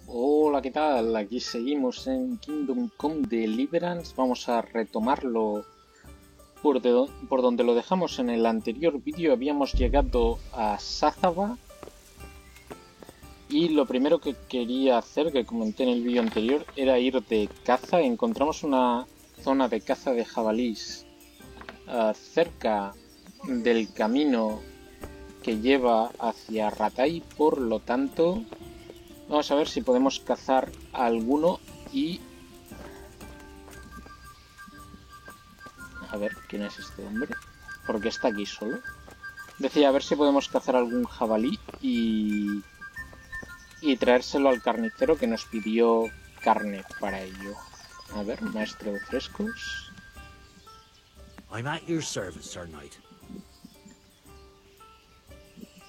Hola, ¿qué tal? Aquí seguimos en Kingdom Come Deliverance. Vamos a retomarlo por donde lo dejamos en el anterior vídeo. Habíamos llegado a Sazaba y lo primero que quería hacer, que comenté en el vídeo anterior, era ir de caza. Encontramos una zona de caza de jabalís cerca del camino que lleva hacia Rattay, por lo tanto vamos a ver si podemos cazar a alguno y... A ver, ¿quién es este hombre? Porque está aquí solo. Decía, a ver si podemos cazar algún jabalí y traérselo al carnicero que nos pidió carne para ello. A ver, maestro de frescos. I'm at your service, Sir Knight.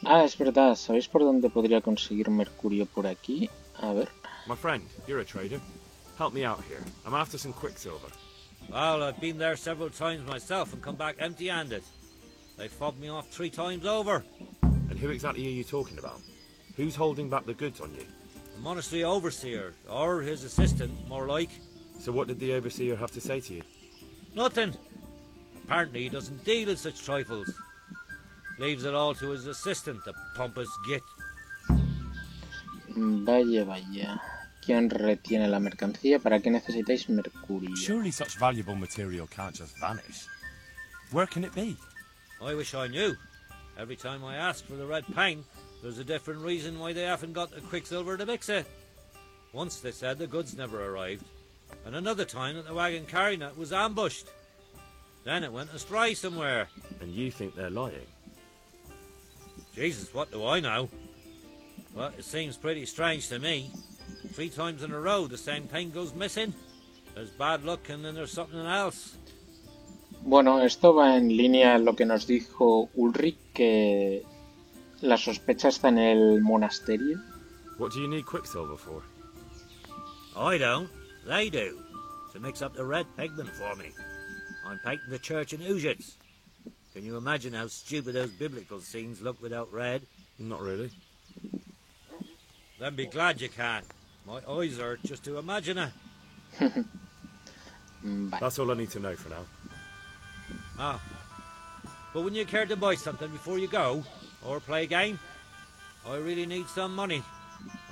Ah, es verdad. ¿Sabéis por dónde podría conseguir mercurio por aquí? A ver. My friend, you're a trader. Help me out here. I'm after some quicksilver. Well, I've been there several times myself and come back empty-handed. They fobbed me off 3 times over. And who exactly are you talking about? Who's holding back the goods on you? The monastery overseer, or his assistant, more like. So what did the overseer have to say to you? Nothing. Apparently he doesn't deal in such trifles. Leaves it all to his assistant, the pompous git. Vaya, vaya. ¿Quién retiene la mercancía? ¿Para qué necesitáis mercurio? Surely such valuable material can't just vanish. Where can it be? I wish I knew. Every time I ask for the red paint, there's a different reason why they haven't got the quicksilver to mix it. Once they said the goods never arrived, and another time that the wagon carrying it was ambushed. Then it went astray somewhere. And you think they're lying? Jesus, what do I know? Well, it seems pretty strange to me. 3 times in a row the same thing goes missing. There's bad luck and then there's something else. Bueno, esto va en línea en lo que nos dijo Ulrich, que la sospecha está en el monasterio. What do you need quicksilver for? I don't. They do. To mix up the red pigment for me. I'm painting the church in Ujits. Can you imagine how stupid those biblical scenes look without red? Not really. Then be glad you can. My eyes hurt just to imagine it. Vale. That's all I need to know for now. Ah. But wouldn't you care to buy something before you go? Or play a game? I really need some money.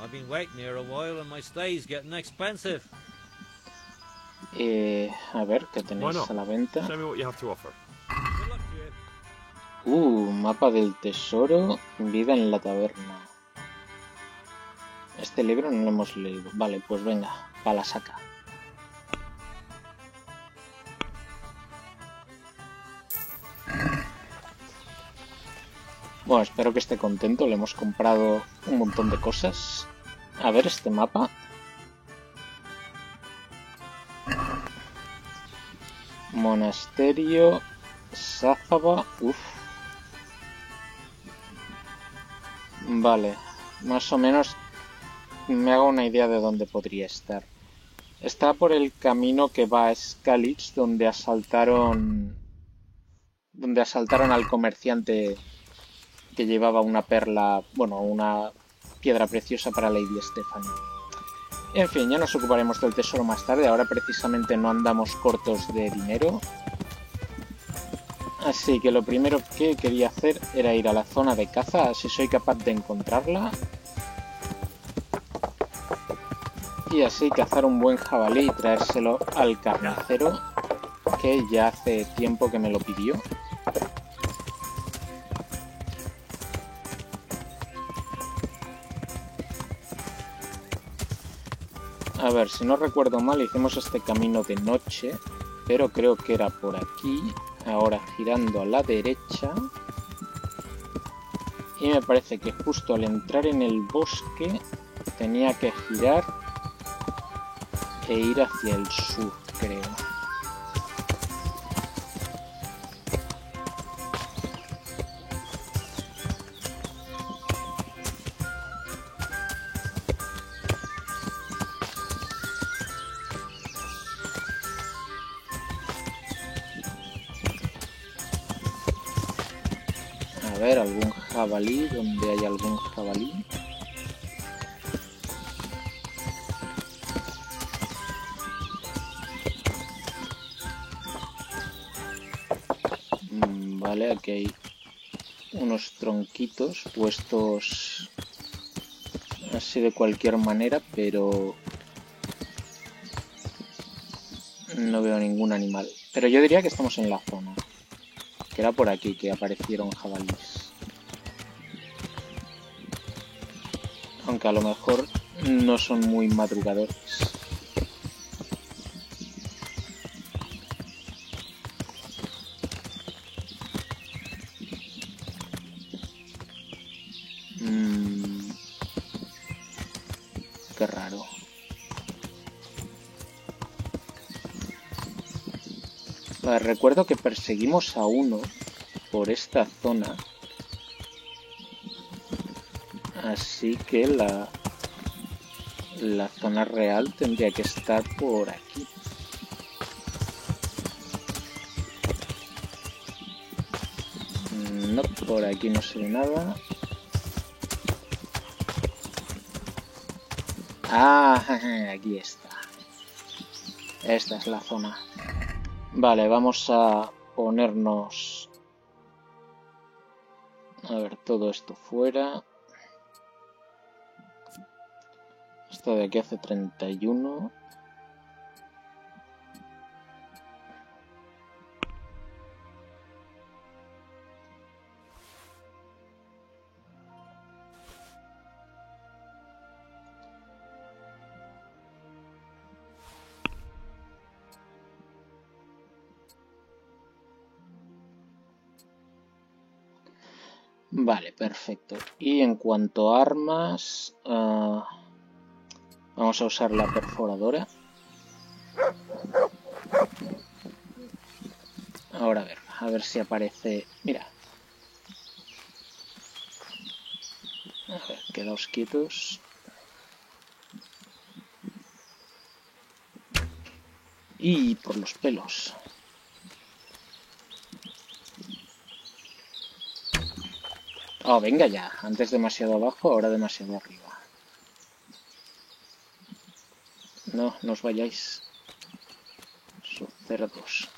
I've been waiting here a while and my stay's getting expensive. A ver, ¿qué Why tenéis not? a la venta? Show me what you have to offer. Good luck to you. Mapa del tesoro, vida en la taberna. Este libro no lo hemos leído. Vale, pues venga, pa' la saca. Bueno, espero que esté contento. Le hemos comprado un montón de cosas. A ver este mapa. Monasterio, Sazaba. Uf. Vale, más o menos me hago una idea de dónde podría estar. Está por el camino que va a Skalitz, donde asaltaron al comerciante que llevaba una perla, bueno, una piedra preciosa para Lady Stephanie. En fin, ya nos ocuparemos del tesoro más tarde. Ahora precisamente no andamos cortos de dinero. Así que lo primero que quería hacer era ir a la zona de caza, si soy capaz de encontrarla. Y así cazar un buen jabalí y traérselo al carnicero, que ya hace tiempo que me lo pidió. A ver, si no recuerdo mal, hicimos este camino de noche, pero creo que era por aquí. Ahora girando a la derecha. Y me parece que justo al entrar en el bosque tenía que girar e ir hacia el sur, creo. A ver, algún jabalí, donde hay algún jabalí. Vale, aquí hay unos tronquitos puestos así de cualquier manera, pero no veo ningún animal. Pero yo diría que estamos en la zona, que era por aquí que aparecieron jabalíes. Aunque a lo mejor no son muy madrugadores. Qué raro. Vale, recuerdo que perseguimos a uno por esta zona. Así que la zona real tendría que estar por aquí. No, por aquí no se ve nada. Ah, aquí está. Esta es la zona. Vale, vamos a ponernos... A ver, todo esto fuera. Esto de aquí hace 31. Vale, perfecto. Y en cuanto a armas, vamos a usar la perforadora. Ahora a ver si aparece... Mira. A ver, quedaos quietos. Y por los pelos. Oh, venga ya. Antes demasiado abajo, ahora demasiado arriba. No, no os vayáis. Sus cerdos.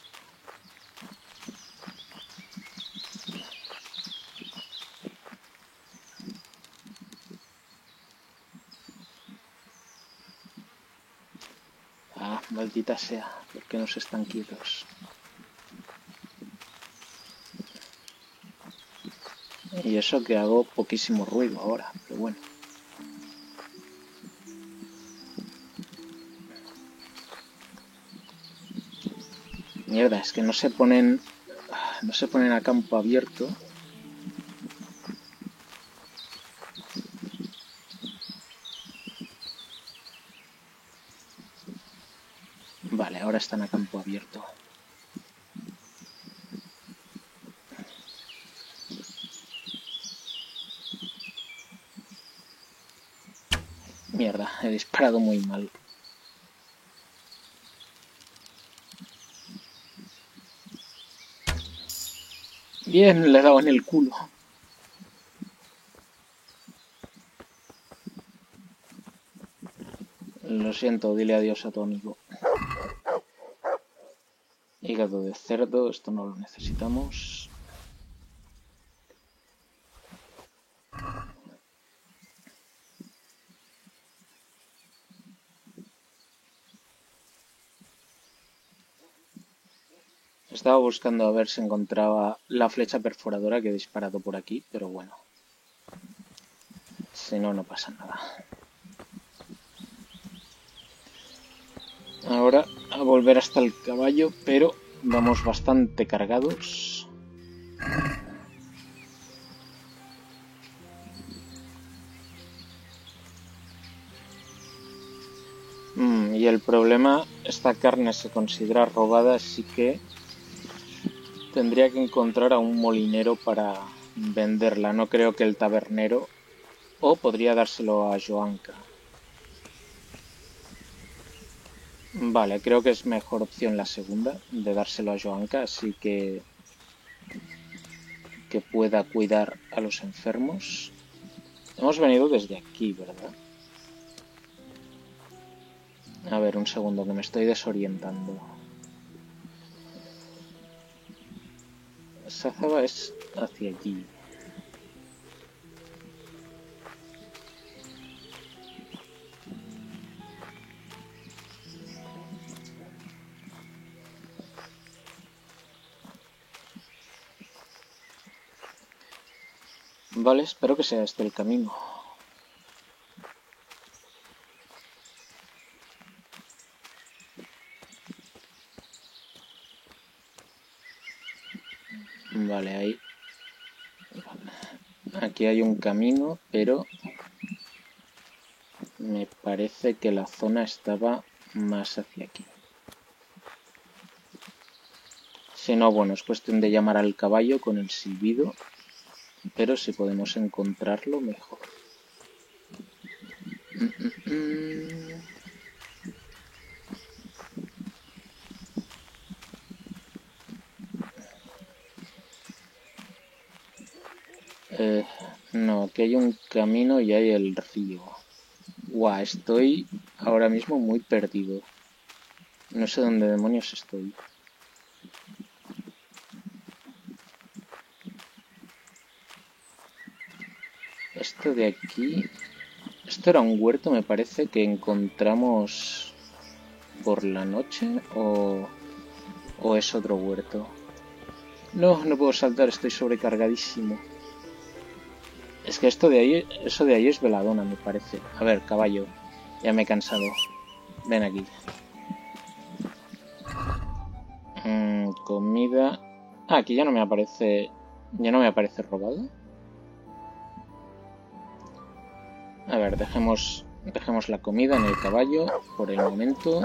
Ah, maldita sea. ¿Por qué no se están quietos? Y eso que hago poquísimo ruido ahora, pero bueno. Mierda, es que no se ponen a campo abierto. Vale, ahora están a campo abierto. Mierda, he disparado muy mal. Bien, le he dado en el culo. Lo siento, dile adiós a tu amigo. Hígado de cerdo, esto no lo necesitamos. Estaba buscando a ver si encontraba la flecha perforadora que he disparado por aquí, pero bueno. Si no, no pasa nada. Ahora a volver hasta el caballo, pero vamos bastante cargados. Y el problema, esta carne se considera robada, así que tendría que encontrar a un molinero para venderla. No creo que el tabernero, o podría dárselo a Joanka. Vale, creo que es mejor opción la segunda, de dárselo a Joanka, así que pueda cuidar a los enfermos. Hemos venido desde aquí, ¿verdad? A ver, un segundo, que me estoy desorientando. Sazaba es hacia allí. Vale, espero que sea este el camino. Vale, ahí. Aquí hay un camino, pero me parece que la zona estaba más hacia aquí. Si no, bueno, es cuestión de llamar al caballo con el silbido, pero si podemos encontrarlo, mejor. No, aquí hay un camino y hay el río. Guau, estoy ahora mismo muy perdido. No sé dónde demonios estoy. Esto de aquí... Esto era un huerto, me parece, que encontramos por la noche o es otro huerto. No, no puedo saltar, estoy sobrecargadísimo. Es que eso de ahí es Veladona, me parece. A ver, caballo, ya me he cansado. Ven aquí. Comida... Ah, aquí ya no me aparece robado. A ver, dejemos la comida en el caballo por el momento.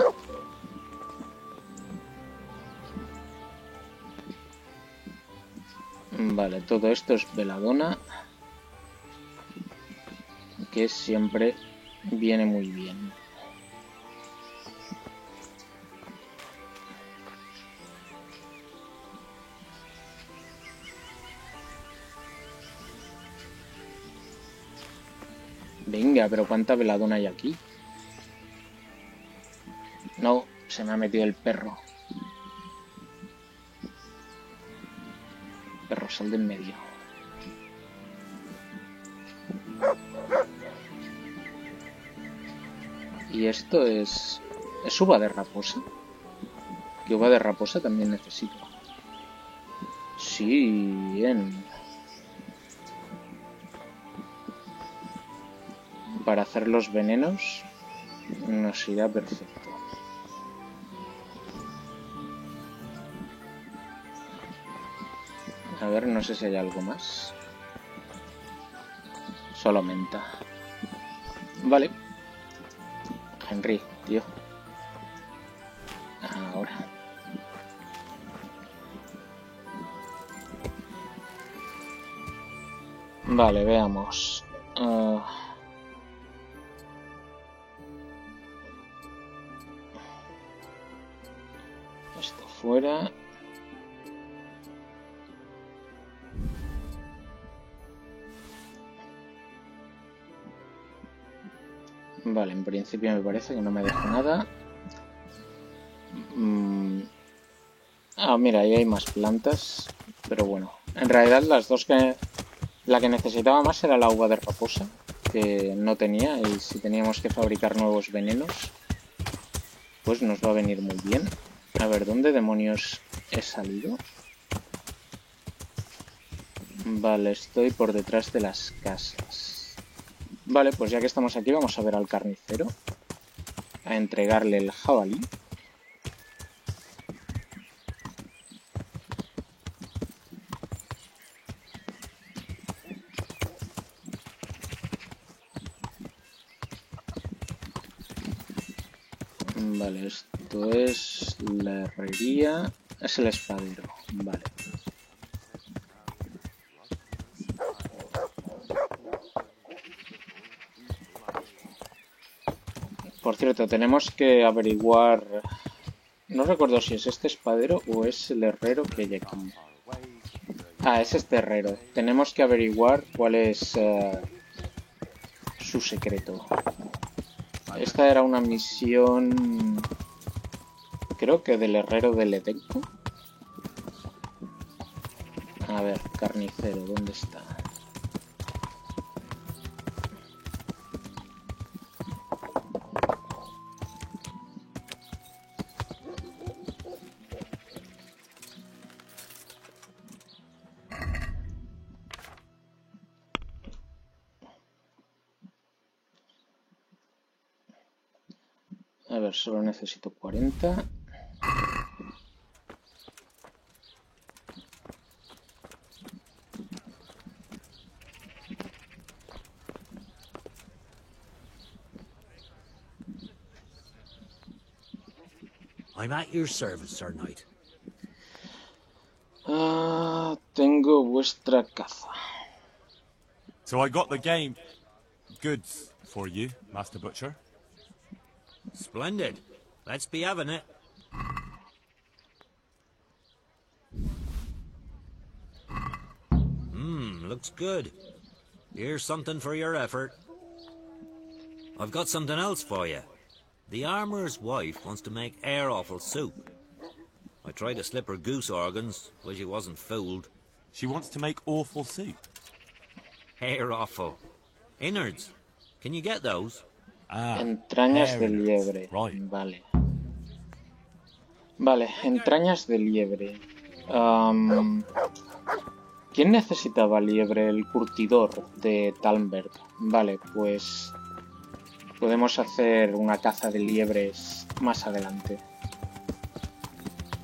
Vale, todo esto es Veladona, que siempre viene muy bien. Venga, pero ¿cuánta Veladona hay aquí? No, se me ha metido el perro. Perro, sal de en medio. Y esto es uva de raposa. ¿Qué uva de raposa también necesito? Sí, bien. Para hacer los venenos nos irá perfecto. A ver, no sé si hay algo más. Solo menta. Vale. Henry, tío. Ahora. Vale, veamos. Esto fuera. Vale, en principio me parece que no me deja nada. Ah, mira, ahí hay más plantas. Pero bueno, en realidad la que necesitaba más era la uva de raposa, que no tenía, y si teníamos que fabricar nuevos venenos, pues nos va a venir muy bien. A ver, ¿dónde demonios he salido? Vale, estoy por detrás de las casas. Vale, pues ya que estamos aquí vamos a ver al carnicero, a entregarle el jabalí. Vale, esto es la herrería, es el espadero, vale. Por cierto, tenemos que averiguar... No recuerdo si es este espadero o es el herrero que hay aquí. Ah, es este herrero. Tenemos que averiguar cuál es su secreto. Esta era una misión... Creo que del herrero del Edenco. carnicero? ¿Dónde está? A ver, solo necesito 40. I'm at your service, Sir Knight. Tengo vuestra caza. So I got the game goods for you, Master Butcher. Splendid. Let's be having it. Looks good. Here's something for your effort. I've got something else for you. The armourer's wife wants to make air offal soup. I tried to slip her goose organs, but she wasn't fooled. She wants to make awful soup. Air offal. Innards. Can you get those? Entrañas de liebre. Right. Vale. Vale, entrañas de liebre. ¿Quién necesitaba liebre? El curtidor de Talmberg. Vale, pues podemos hacer una caza de liebres más adelante.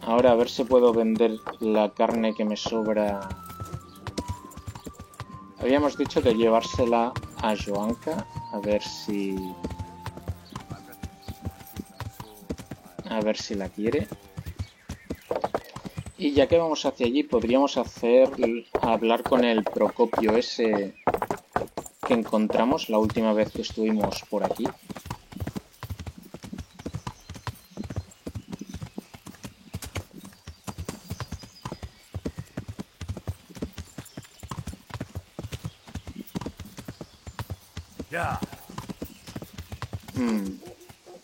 Ahora a ver si puedo vender la carne que me sobra. Habíamos dicho de llevársela a Joanka. A ver si la quiere. Y ya que vamos hacia allí, podríamos hablar con el Procopio ese que encontramos la última vez que estuvimos por aquí.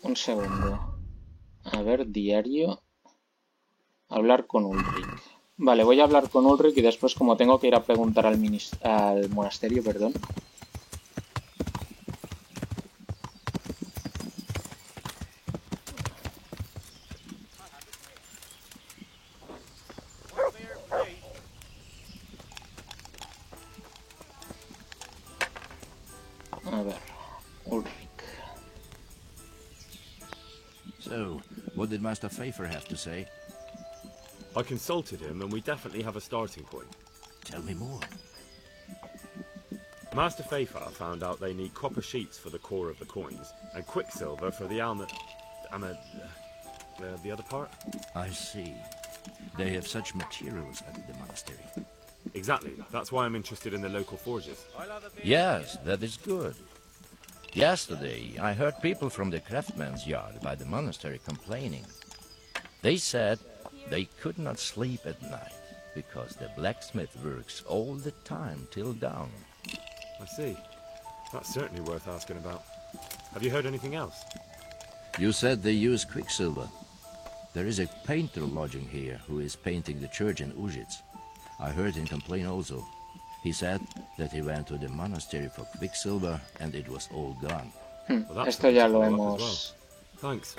Un segundo. A ver, diario. Hablar con Ulrich. Vale, voy a hablar con Ulrich y después, como tengo que ir a preguntar al monasterio, perdón. A ver, Ulrich. So, what did Master Pfeiffer have to say? I consulted him, and we definitely have a starting point. Tell me more. Master Pfeiffer found out they need copper sheets for the core of the coins, and quicksilver for the the other part? I see. They have such materials at the monastery. Exactly. That's why I'm interested in the local forges. Yes, that is good. Yesterday, I heard people from the craftsman's yard by the monastery complaining. They said they could not sleep at night because the blacksmith works all the time till dawn. I see. That's certainly worth asking about. Have you heard anything else? You said they use quicksilver. There is a painter lodging here who is painting the church in Ujits. I heard him complain also. He said that he went to the monastery for quicksilver and it was all gone. Well, Esto ya lo well. hemos... Thanks.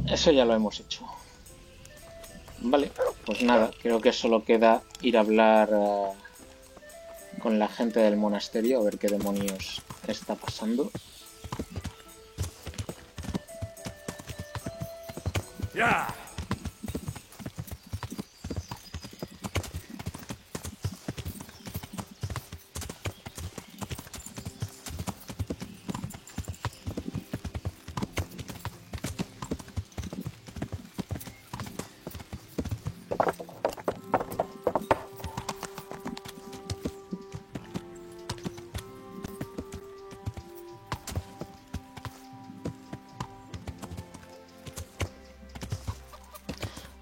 Eso ya lo hemos hecho. Vale, pues nada, creo que solo queda ir a hablar con la gente del monasterio a ver qué demonios está pasando. Yeah!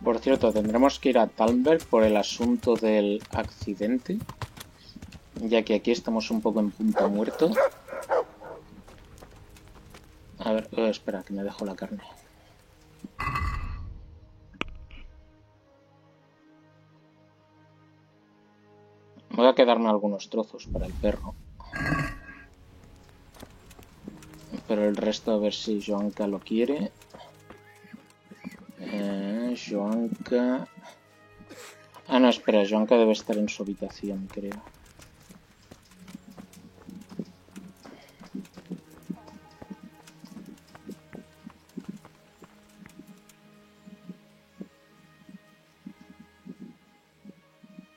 Por cierto, tendremos que ir a Talmberg por el asunto del accidente, ya que aquí estamos un poco en punto muerto. A ver, espera, que me dejo la carne. Voy a quedarme algunos trozos para el perro. Pero el resto a ver si Joanka lo quiere. Joanka... Ah, no, espera, Joanka debe estar en su habitación, creo.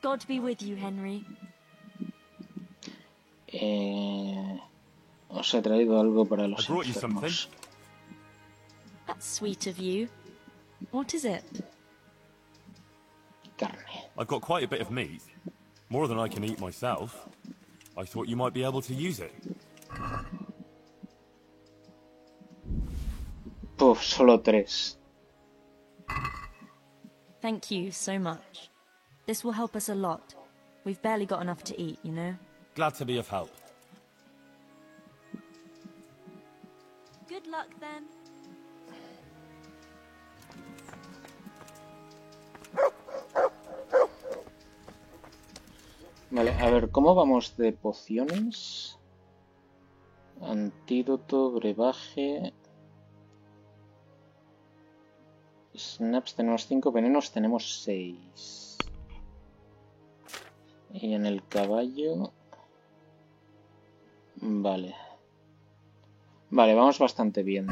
God be with you, Henry. Os he traído algo para los I brought you enfermos. That's sweet of you. What is it? Carne. I've got quite a bit of meat. More than I can eat myself. I thought you might be able to use it. Puf, solo 3. Thank you so much. This will help us a lot. We've barely got enough to eat, you know? Glad to be of help. Good luck, then. Vale, a ver, ¿cómo vamos de pociones? Antídoto, brebaje... Snaps tenemos 5, venenos tenemos 6. Y en el caballo... Vale. Vale, vamos bastante bien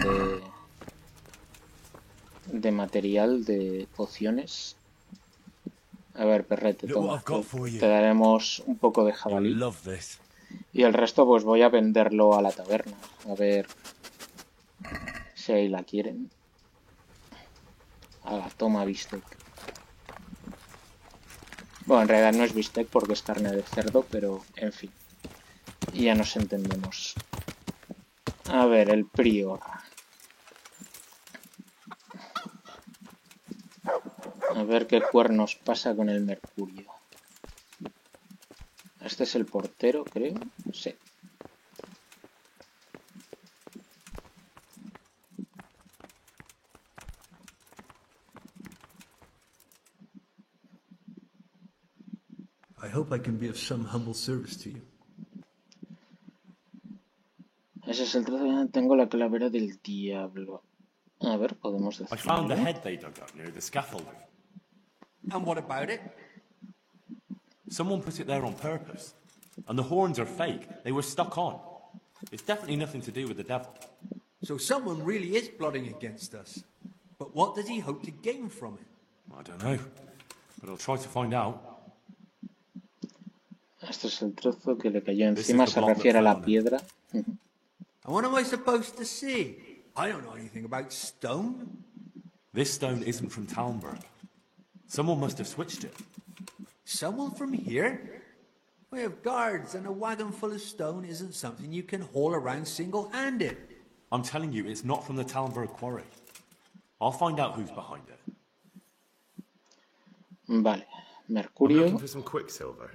de material, de pociones. A ver, perrete, toma. Te daremos un poco de jabalí. Y el resto pues voy a venderlo a la taberna. A ver si ahí la quieren. A la toma bistec. Bueno, en realidad no es bistec porque es carne de cerdo, pero en fin. Ya nos entendemos. A ver, el prior. A ver qué cuernos pasa con el mercurio. Este es el portero, creo. Sí. I hope I can be of some humble service to you. Ese es el trozo. Tengo la calavera del diablo. A ver, podemos decir. I found the head they dug up near the scaffolding. And what about it? Someone put it there on purpose. And the horns are fake. They were stuck on. It's definitely nothing to do with the devil. So someone really is plotting against us. But what does he hope to gain from it? I don't know. But I'll try to find out. Este es el trozo que le cayó encima, se refiere a la piedra. And what am I supposed to see? I don't know anything about stone. This stone isn't from Talmberg. Someone must have switched it. Someone from here? We have guards, and a wagon full of stone isn't something you can haul around single-handed. I'm telling you, it's not from the Talmberg quarry. I'll find out who's behind it. Vale, I'm mercurio. looking for some quicksilver.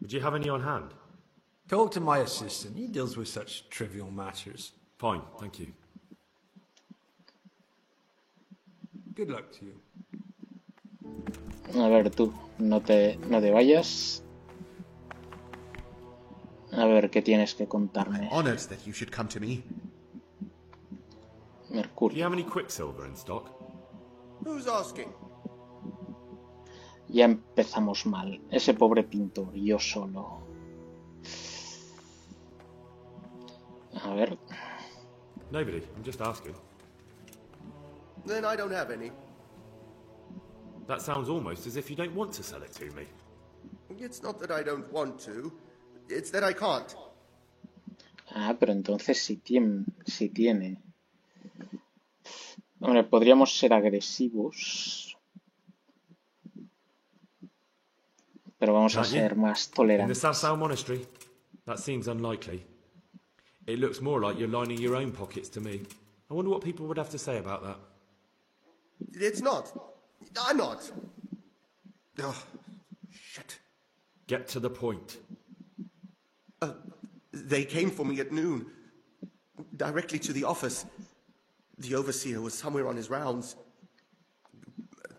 Would you have any on hand? Talk to my assistant. He deals with such trivial matters. Fine, thank you. Good luck to you. A ver tú, no te vayas. A ver qué tienes que contarme. Honored that you should come to me. Do you Mercurio. have any quicksilver in stock? Who's asking? Ya empezamos mal. Ese pobre pintor, yo solo. A ver. Nobody, I'm just asking. Then I don't have any. That sounds almost as if you don't want to sell it to me. It's not that I don't want to. It's that I can't. Ah, pero entonces sí tiene. Hombre, podríamos ser agresivos. Pero vamos a Can't you? ser más In the tolerantes. Sasau Monastery? That seems unlikely. It looks more like you're lining your own pockets to me. I wonder what people would have to say about that. It's not. I'm not. Oh, shit. Get to the point. They came for me at noon. Directly to the office. The overseer was somewhere on his rounds.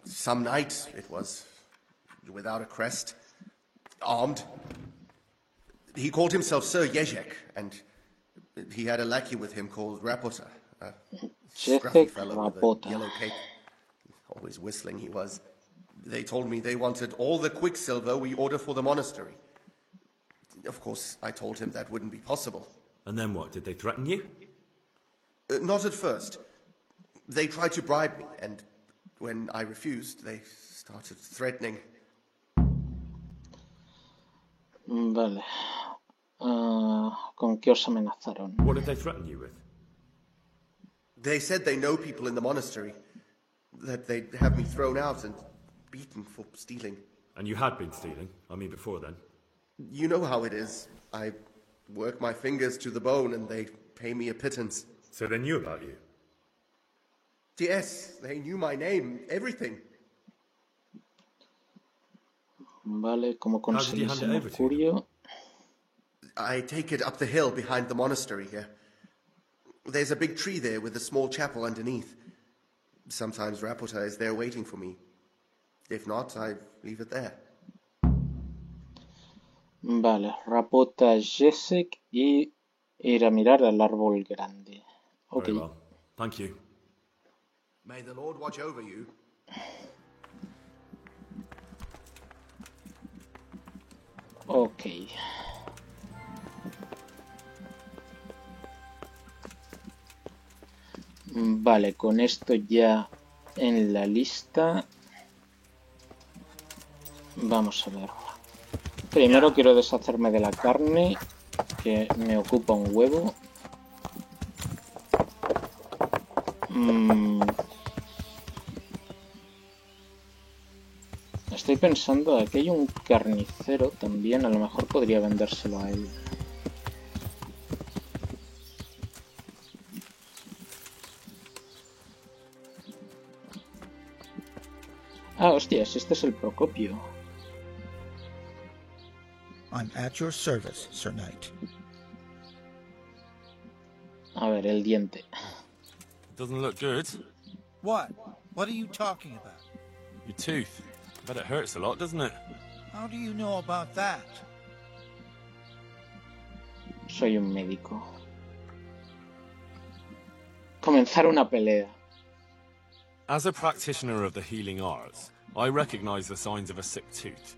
Some night, it was. Without a crest. Armed. He called himself Sir Jezek, and he had a lackey with him called Rapota, a scruffy Jezek fellow with a Rapota. yellow cape. Always whistling he was. They told me they wanted all the quicksilver we order for the monastery. Of course, I told him that wouldn't be possible. And then what? Did they threaten you? Not at first. They tried to bribe me, and when I refused, they started threatening. Vale. ¿Con qué os amenazaron? What did they threaten you with? They said they know people in the monastery, that they'd have me thrown out and beaten for stealing. And you had been stealing? I mean, before then? You know how it is. I work my fingers to the bone and they pay me a pittance. So they knew about you? Yes, they knew my name, everything. Vale, ¿cómo How did you conseguís hand el it over to mercurio? I take it up the hill behind the monastery here. There's a big tree there with a small chapel underneath. Sometimes Rapota is there waiting for me. If not, I leave it there. Vale, Rapota, Jezek y ir a mirar al árbol grande. Ok. Very well. Thank you. May the Lord watch over you. Ok. Vale, con esto ya en la lista. Vamos a ver. Primero quiero deshacerme de la carne, que me ocupa un huevo. Estoy pensando, aquí hay un carnicero también, a lo mejor podría vendérselo a él. Ah, hostias, este es el Procopio. I'm at your service, Sir Knight. A ver, el diente. Doesn't look good. What? What are you talking about? Your tooth. I bet it hurts a lot, doesn't it? How do you know about that? Soy un médico. Comenzar una pelea. As a practitioner of the healing arts, I recognize the signs of a sick tooth.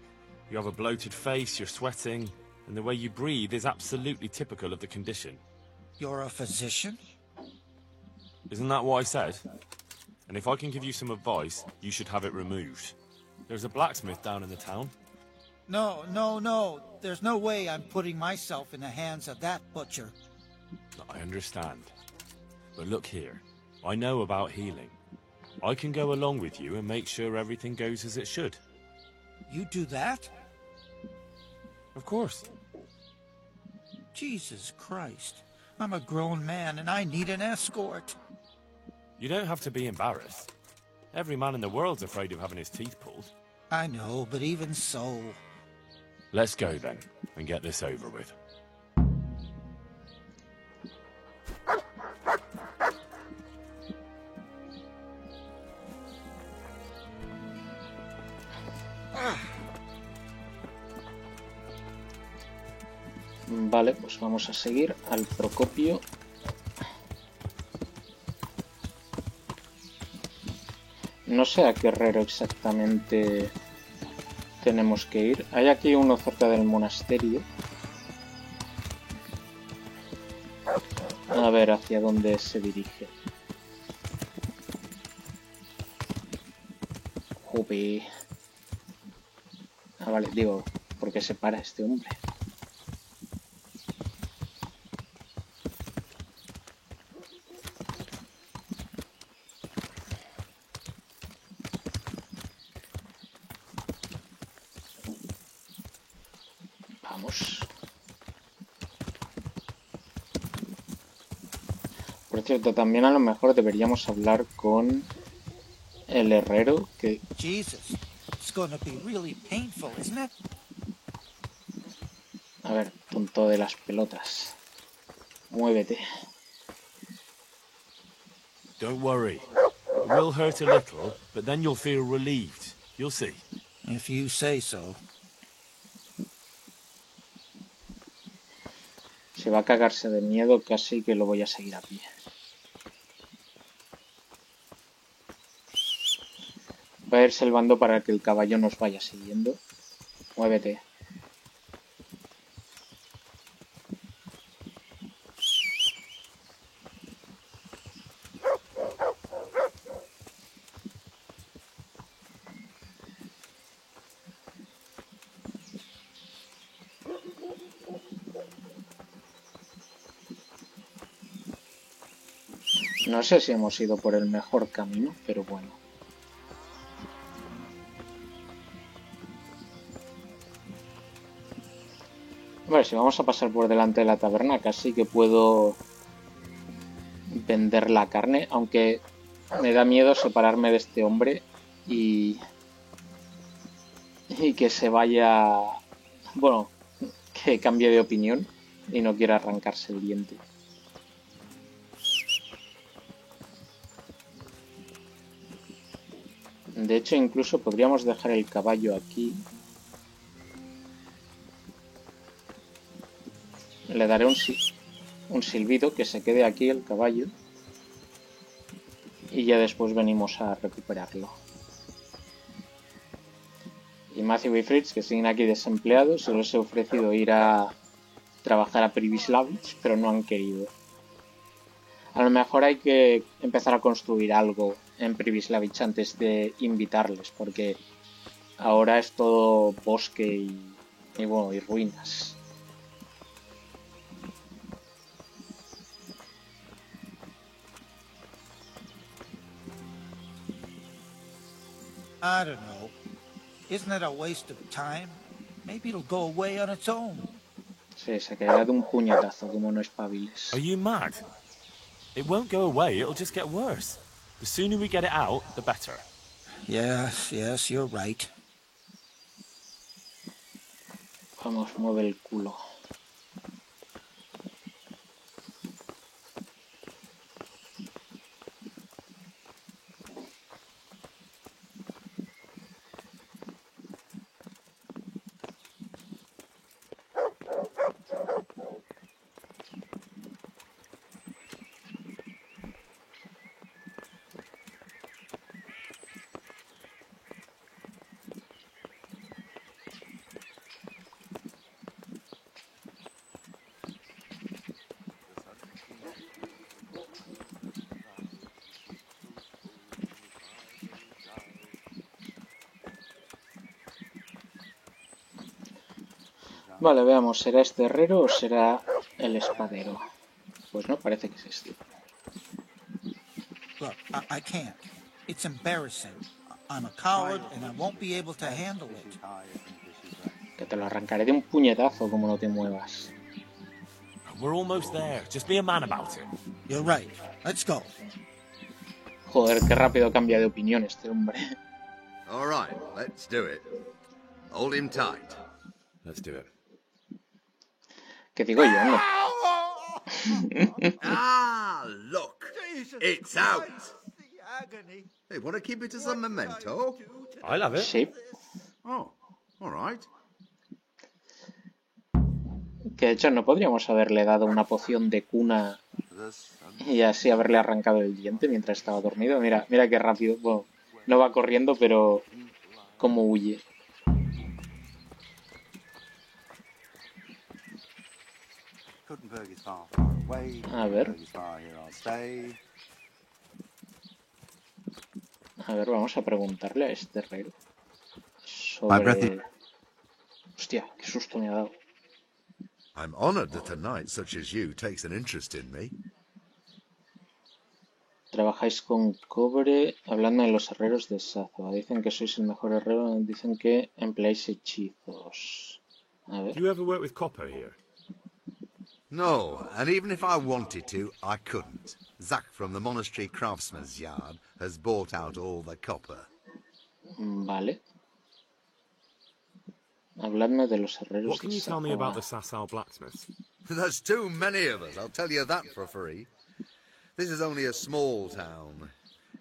You have a bloated face, you're sweating, and the way you breathe is absolutely typical of the condition. You're a physician? Isn't that what I said? And if I can give you some advice, you should have it removed. There's a blacksmith down in the town. No, no, no. There's no way I'm putting myself in the hands of that butcher. I understand. But look here, I know about healing. I can go along with you and make sure everything goes as it should. You do that? Of course. Jesus Christ. I'm a grown man and I need an escort. You don't have to be embarrassed. Every man in the world's afraid of having his teeth pulled. I know, but even so... Let's go then, and get this over with. Vale, pues vamos a seguir al Procopio. No sé a qué herrero exactamente tenemos que ir. Hay aquí uno cerca del monasterio. A ver hacia dónde se dirige. Jope. Ah, vale, digo, ¿por qué se para este hombre? Por cierto, también a lo mejor deberíamos hablar con el herrero que... Jesus, it's gonna be really painful, isn't it? A ver, tonto de las pelotas. Muévete. Don't worry. It will hurt a little, but then you'll feel relieved. You'll see. If you say so. Si va a cagarse de miedo, casi que lo voy a seguir a pie. Va a ir silbando para que el caballo nos vaya siguiendo. Muévete. No sé si hemos ido por el mejor camino, pero bueno. Bueno, si vamos a pasar por delante de la taberna, casi que puedo vender la carne, aunque me da miedo separarme de este hombre y que se vaya... Bueno, que cambie de opinión y no quiera arrancarse el diente. De hecho, incluso podríamos dejar el caballo aquí. Le daré un silbido, que se quede aquí el caballo. Y ya después venimos a recuperarlo. Y Matthew y Fritz, que siguen aquí desempleados, se les he ofrecido ir a trabajar a Privislavich, pero no han querido. A lo mejor hay que empezar a construir algo en Privislavich antes de invitarles, porque ahora es todo bosque y bueno, y ruinas. I don't know. Isn't it a waste of time? Maybe it'll go away on its own. Sí, se caerá de un puñetazo, como no espabiles. Are you mad? It won't go away, it'll just get worse. The sooner we get it out, the better. Yes, you're right. Vamos, mueve el culo. Vale, veamos, ¿será este herrero o será el espadero? Pues no, parece que es este. Look, I can't. It's embarrassing. I'm a coward and I won't be able to handle it. Que te lo arrancaré de un puñetazo como no te muevas. We're almost there. Just be a man about it. You're right. Let's go. Joder, qué rápido cambia de opinión este hombre. All right, let's do it. Hold him tight. Let's do it. ¿Qué digo yo? No. Ah, look. It's out. Agony. Hey, want to keep it as a memento? I love it. Sí. Oh, all right. Que de hecho no podríamos haberle dado una poción de cuna y así haberle arrancado el diente mientras estaba dormido. Mira, mira qué rápido. Bueno, no va corriendo, pero cómo huye. A ver. A ver, vamos a preguntarle a este herrero sobre... Hostia, qué susto me ha dado. I'm honored that a knight such as you takes an interest in me. Trabajáis con cobre, hablando de los herreros de Sazua. Dicen que sois el mejor herrero, dicen que empleáis hechizos. A ver. Do you ever work with copper here? No, and even if I wanted to, I couldn't. Zach from the Monastery Craftsman's Yard has bought out all the copper. Vale. Habladme de los herreros What can you tell me about the Sasau blacksmiths? There's too many of us, I'll tell you that for free. This is only a small town.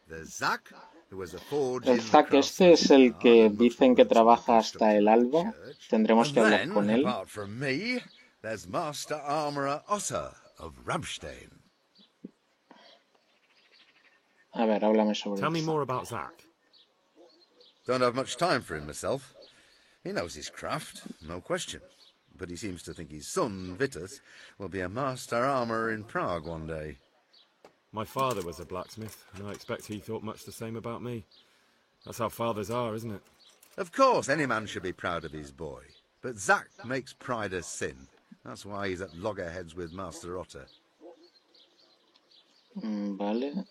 There's Zach, who has a forge in El the Zack este es el que dicen que trabaja hasta el alba. Tendremos que hablar con él. apart from me, There's Master Armourer Otter of Ramstein. A ver, háblame sobre Tell me eso. more about Zach. Don't have much time for him myself. He knows his craft, no question. But he seems to think his son, Vitus, will be a master armourer in Prague one day. My father was a blacksmith, and I expect he thought much the same about me. That's how fathers are, isn't it? Of course, any man should be proud of his boy. But Zach makes pride a sin. That's why he's at loggerheads with Master Otter. Vale.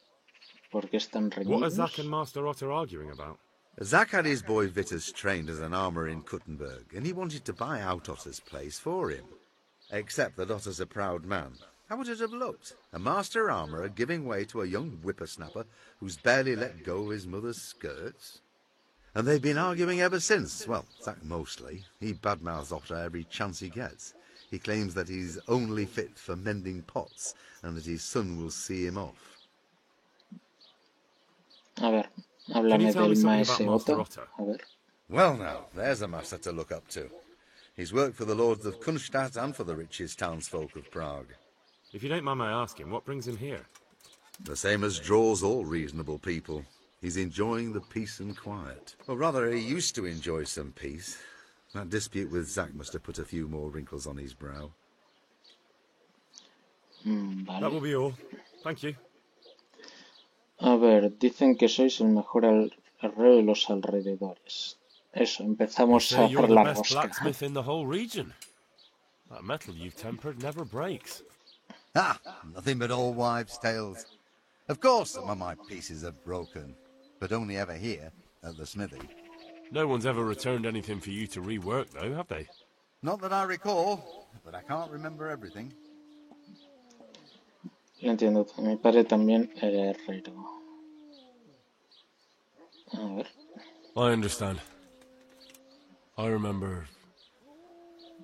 ¿Por qué están reñidos? What are Zach and Master Otter arguing about? Zach had his boy Vitus trained as an armourer in Kuttenberg, and he wanted to buy out Otter's place for him. Except that Otter's a proud man. How would it have looked? A master armourer giving way to a young whippersnapper who's barely let go of his mother's skirts? And they've been arguing ever since. Well, Zach mostly. He badmouths Otter every chance he gets. He claims that he's only fit for mending pots, and that his son will see him off. A ver, Can háblame you tell me del something maese about Master Otto. Otter? A ver. Well now, there's a master to look up to. He's worked for the lords of Kunstadt and for the richest townsfolk of Prague. If you don't mind my asking, what brings him here? The same as draws all reasonable people. He's enjoying the peace and quiet. Or rather, he used to enjoy some peace. That dispute with Zach must have put a few more wrinkles on his brow. Vale. That will be all. Thank you. A ver, dicen que sois el mejor herrero de los alrededores. Eso, empezamos a Say you're hacer the la best rosca. blacksmith in the whole region. That metal you've tempered never breaks. Ah, nothing but old wives' tales. Of course some of my pieces are broken, but only ever here, at the smithy. No one's ever returned anything for you to rework, though, have they? Not that I recall, but I can't remember everything. Lo entiendo, mi padre también era herrero. A ver. I understand. I remember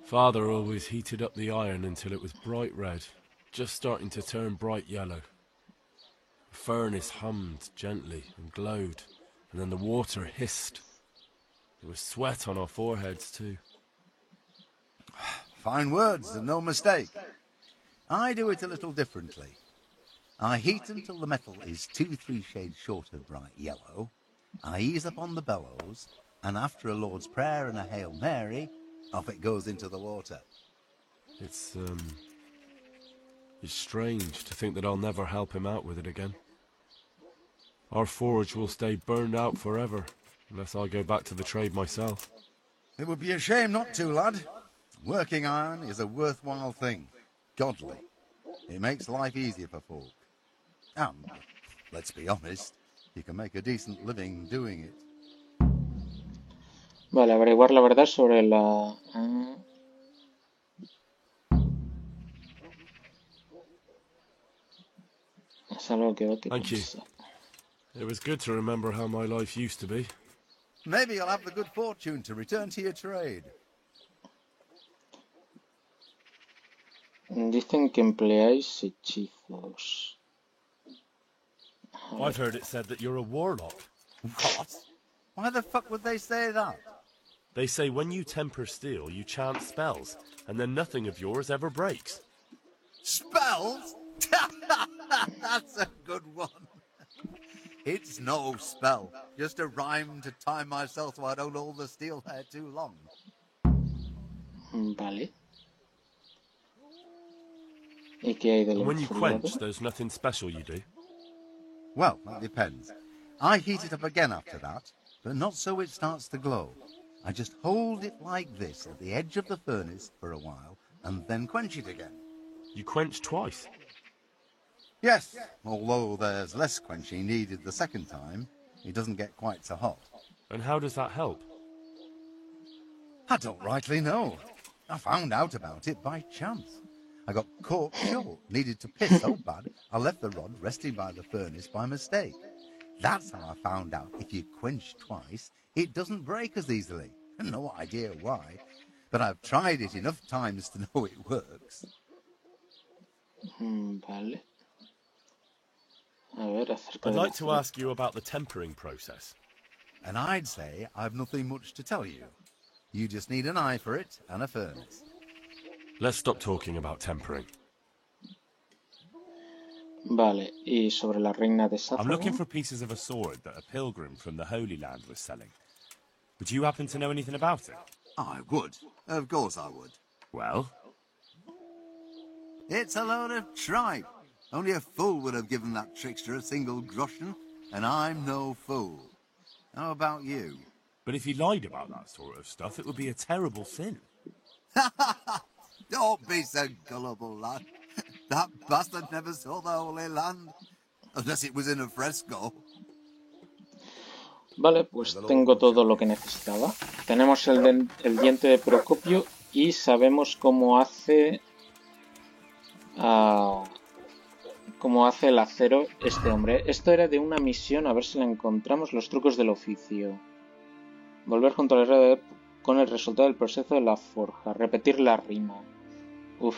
Father always heated up the iron until it was bright red, just starting to turn bright yellow. The furnace hummed gently and glowed, and then the water hissed. There was sweat on our foreheads too. Fine words and no mistake. I do it a little differently. I heat until the metal is 2-3 shades short of bright yellow. I ease up on the bellows, and after a Lord's Prayer and a Hail Mary, off it goes into the water. It's strange to think that I'll never help him out with it again. Our forge will stay burned out forever, unless I go back to the trade myself. It would be a shame not to, lad. Working iron is a worthwhile thing. Godly. It makes life easier for folk. And, let's be honest, you can make a decent living doing it. Vale, averiguar la verdad sobre la... Es algo que tengo que Thank you. pensar. It was good to remember how my life used to be. Maybe you'll have the good fortune to return to your trade. Dicen que empleáis hechizos. I've heard it said that you're a warlock. What? Why the fuck would they say that? They say when you temper steel, you chant spells, and then nothing of yours ever breaks. Spells? That's a good one. It's no spell, just a rhyme to time myself so I don't hold the steel hair too long. Vale. ¿Y qué hay del And when you enfriado? quench, there's nothing special you do. Well, that depends. I heat it up again after that, but not so it starts to glow. I just hold it like this at the edge of the furnace for a while, and then quench it again. You quench twice. Yes, although there's less quenching needed the second time, it doesn't get quite so hot. And how does that help? I don't rightly know. I found out about it by chance. I got caught short, needed to piss so bad, I left the rod resting by the furnace by mistake. That's how I found out if you quench twice, it doesn't break as easily. No idea why, but I've tried it enough times to know it works. Vale. A ver, acerca I'd de like la to cera. ask you about the tempering process. And I'd say I've nothing much to tell you. You just need an eye for it and a furnace. Let's stop talking about tempering. Vale, y sobre la reina de I'm looking Sázago. for pieces of a sword that a pilgrim from the Holy Land was selling. Would you happen to know anything about it? I would. Of course I would. Well, It's a load of tripe. Only a fool would have given that trickster a single groschen, and I'm no fool. How about you? but if he lied about that sort of stuff, it would be a terrible sin. Don't be so gullible, lad. That bastard never saw the Holy Land. Unless it was in a fresco. Vale, pues tengo todo lo que necesitaba. Tenemos el diente de Procopio y sabemos cómo hace el acero este hombre. Esto era de una misión, a ver si la encontramos, los trucos del oficio. Volver junto al herrero con el resultado del proceso de la forja. Repetir la rima. Uf.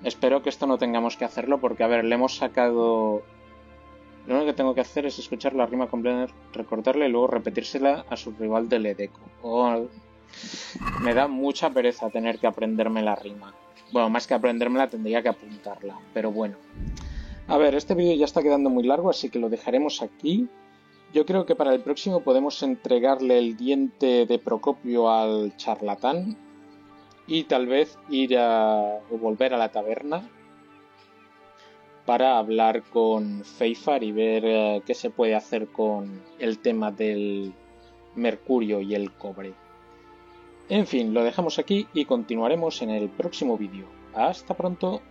Espero que esto no tengamos que hacerlo porque, a ver, le hemos sacado... Lo único que tengo que hacer es escuchar la rima completa, recortarla y luego repetírsela a su rival del Edeco. Oh, me da mucha pereza tener que aprenderme la rima. Bueno, más que aprendérmela tendría que apuntarla, pero bueno. A ver, este vídeo ya está quedando muy largo, así que lo dejaremos aquí. Yo creo que para el próximo podemos entregarle el diente de Procopio al charlatán y tal vez o volver a la taberna para hablar con Feifar y ver qué se puede hacer con el tema del mercurio y el cobre. En fin, lo dejamos aquí y continuaremos en el próximo vídeo. ¡Hasta pronto!